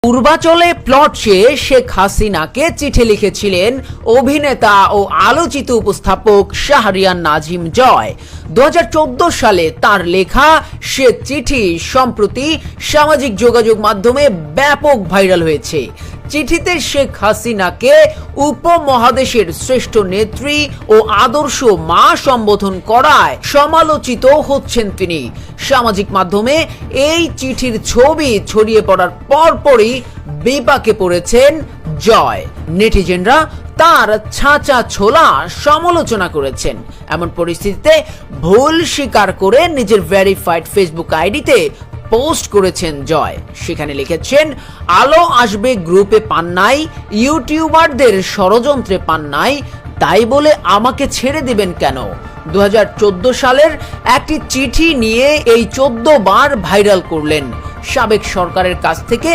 পূর্বাচলে plot চেয়ে শেখ হাসিনাকে চিঠি লিখেছিলেন অভিনেতা ও আলোচিত উপস্থাপক শাহরিয়ার নাজিম জয়। 2014 সালে তার লেখা সে চিঠি সম্প্রতি সামাজিক যোগাযোগ মাধ্যমে ব্যাপক ভাইরাল হয়েছে। চিঠিতে শেখ হাসিনাকে উপমহাদেশের শ্রেষ্ঠ নেত্রী ও আদর্শ মা সম্বোধন করায় সমালোচিত হচ্ছেন তিনি। সামাজিক মাধ্যমে এই চিঠির ছবি ছড়িয়ে পড়ার পরপরই বিপাকে পড়েছেন জয়। নেটিজেনরা তার ছাঁচা ছোলা সমালোচনা করেছেন। এমন পরিস্থিতিতে ভুল স্বীকার করে নিজের ভেরিফাইড ফেসবুক আইডিতে পোস্ট করেছেন জয়। সেখানে লিখেছেন, আলো আসবে গ্রুপে পান নাই, ইউটিউবারদের ষড়যন্ত্রে পান নাই, তাই বলে আমাকে ছেড়ে দিবেন কেন? 2014 সালের একটি চিঠি নিয়ে এই 14 বার ভাইরাল করলেন। সাবেক সরকারের কাছ থেকে